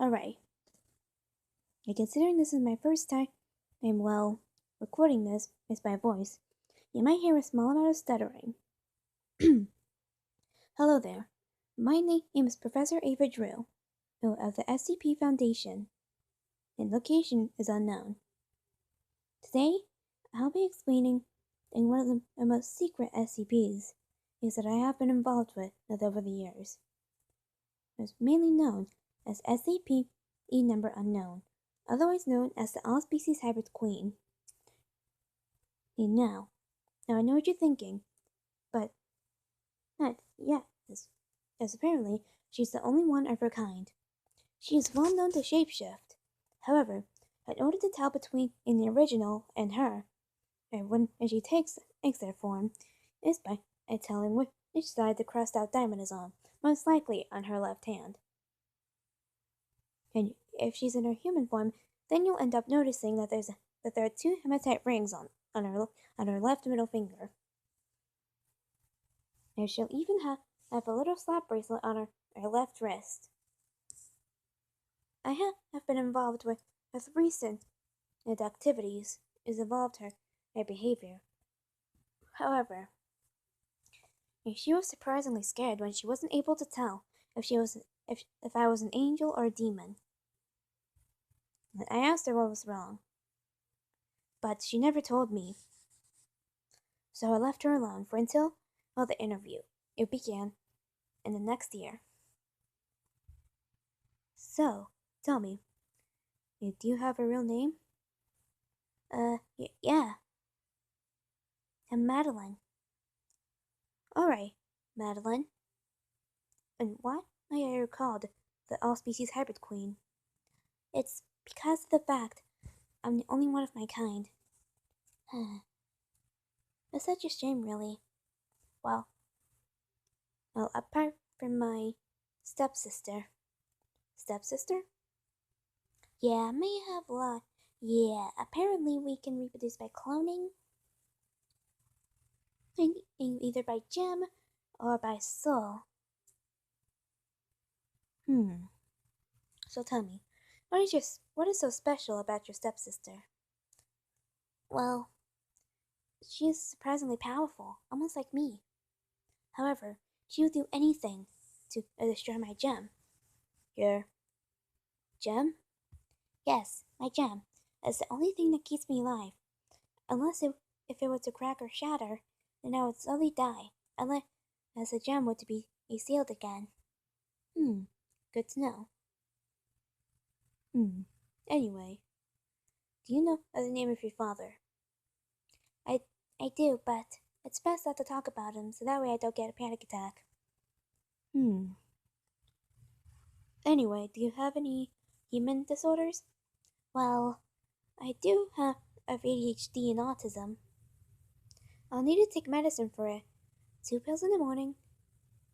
Alright, and considering this is my first time, recording this is my voice, you might hear a small amount of stuttering. Hello there. My name is Professor Ava Drew of the SCP Foundation, and location is unknown. Today, I'll be explaining in one of the most secret SCPs is that I have been involved with over the years. It's mainly known as SCP-E number unknown, otherwise known as the All-Species Hybrid Queen. And now I know what you're thinking, but not yet, as apparently she's the only one of her kind. She is well known to shapeshift. However, in order to tell between in the original and her, and when she takes their form, is by telling which side the crossed out diamond is on, most likely on her left hand. And if she's in her human form, then you'll end up noticing that there are two hematite rings on her left middle finger. And she'll even have a little slap bracelet on her left wrist. I have been involved with recent activities has involved her behavior. However, she was surprisingly scared when she wasn't able to tell if I was an angel or a demon. I asked her what was wrong, but she never told me. So I left her alone until the interview. It began in the next year. So, tell me, do you have a real name? Yeah. I'm Madeline. Alright, Madeline. And why are you called the All-Species Hybrid Queen? It's because of the fact I'm the only one of my kind. It's such a shame, really. Well, apart from my stepsister. Stepsister? Yeah, may have a lot. Yeah, apparently we can reproduce by cloning. Either by gem or by soul. So tell me, what is so special about your stepsister? Well, she is surprisingly powerful, almost like me. However, she would do anything to destroy my gem. Your gem? Yes, my gem. It's the only thing that keeps me alive. If it were to crack or shatter, then I would slowly die, unless the gem were to be sealed again. Good to know. Anyway, do you know the name of your father? I do, but it's best not to talk about him, so that way I don't get a panic attack. Anyway, do you have any human disorders? Well, I do have ADHD and autism. I'll need to take medicine for it. 2 pills in the morning,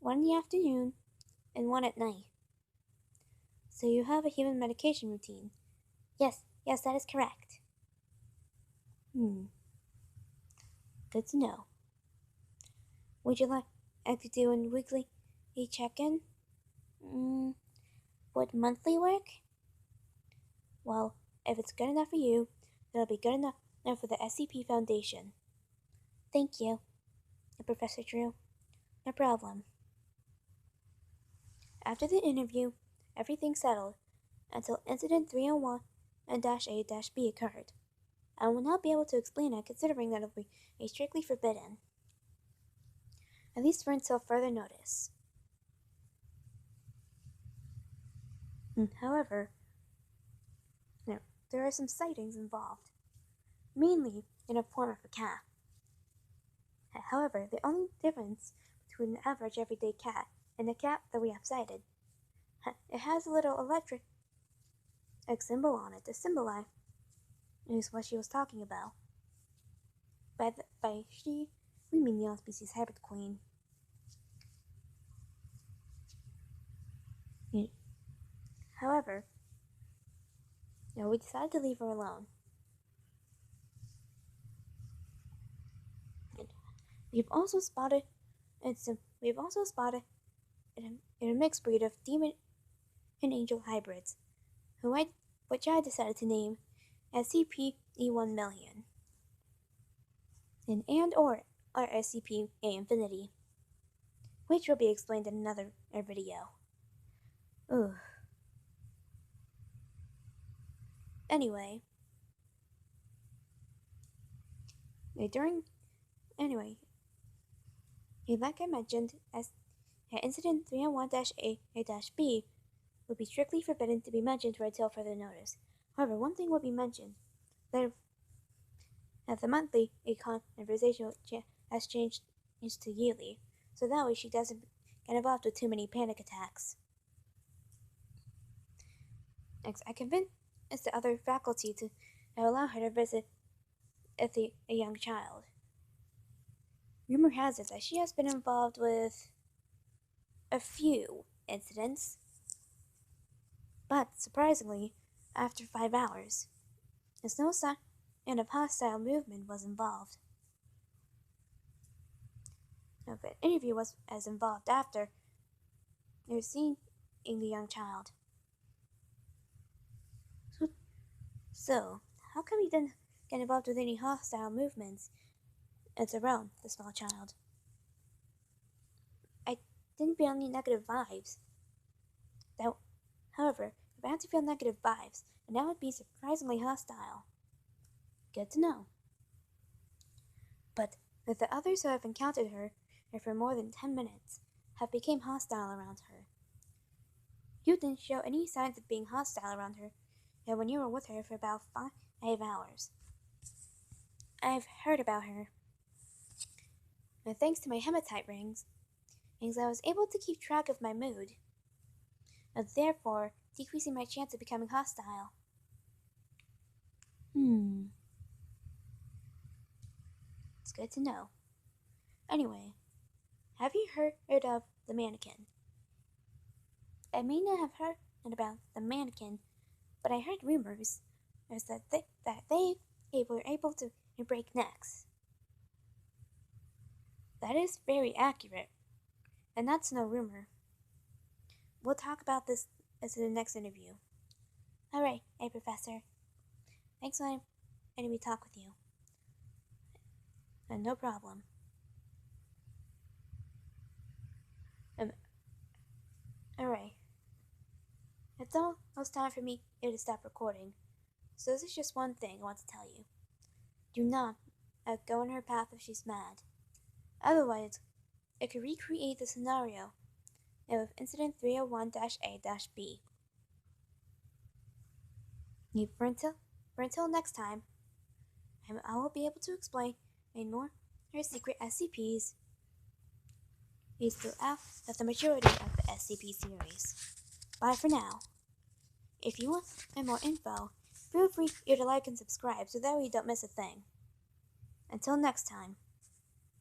1 in the afternoon, and 1 at night. So you have a human medication routine? Yes, that is correct. Good to know. Would you like to do a weekly check-in? Would monthly work? Well, if it's good enough for you, it'll be good enough for the SCP Foundation. Thank you, Professor Drew. No problem. After the interview, everything settled until Incident 301 and -A-B occurred. I will not be able to explain it considering that it will be strictly forbidden. At least for until further notice. However, there are some sightings involved, mainly in the form of a cat. However, the only difference between an average everyday cat and the cat that we have sighted, it has a little electric symbol on it to symbolize is what she was talking about. By she, we mean the all-species hybrid queen. However, we decided to leave her alone. And we've also spotted a mixed breed of demon and Angel hybrids, which I decided to name SCP-E1 million, and/or our SCP-A Infinity, which will be explained in another video. Ugh. Anyway, like I mentioned, as Incident 301-A-B would be strictly forbidden to be mentioned until further notice. However, one thing will be mentioned, that the monthly conversation has changed to yearly, so that way she doesn't get involved with too many panic attacks. Next, I convinced the other faculty to allow her to visit a young child. Rumor has it that she has been involved with a few incidents, but surprisingly, after 5 hours, there's no sign of hostile movement was involved. If an interview was as involved after, they were seen in the young child. So, how come he didn't get involved with any hostile movements? It's around the small child. I didn't feel any negative vibes. However, if I had to feel negative vibes, then that would be surprisingly hostile. Good to know. But that the others who have encountered her for more than 10 minutes have become hostile around her. You didn't show any signs of being hostile around her when you were with her for about 5 hours. I've heard about her. And thanks to my hematite rings, I was able to keep track of my mood, therefore decreasing my chance of becoming hostile. It's good to know. Anyway, have you heard of the mannequin? I may not have heard about the mannequin, but I heard rumors that they were able to break necks. That is very accurate, and that's no rumor. We'll talk about this in the next interview. Alright, hey Professor. Thanks for letting me talk with you. And no problem. Alright. It's almost time for me to stop recording. So this is just one thing I want to tell you. Do not go in her path if she's mad. Otherwise, it could recreate the scenario of Incident 301-A-B. For until next time, I will be able to explain more her secret SCPs throughout the majority of the SCP series. Bye for now. If you want more info, feel free to like and subscribe so that way you don't miss a thing. Until next time.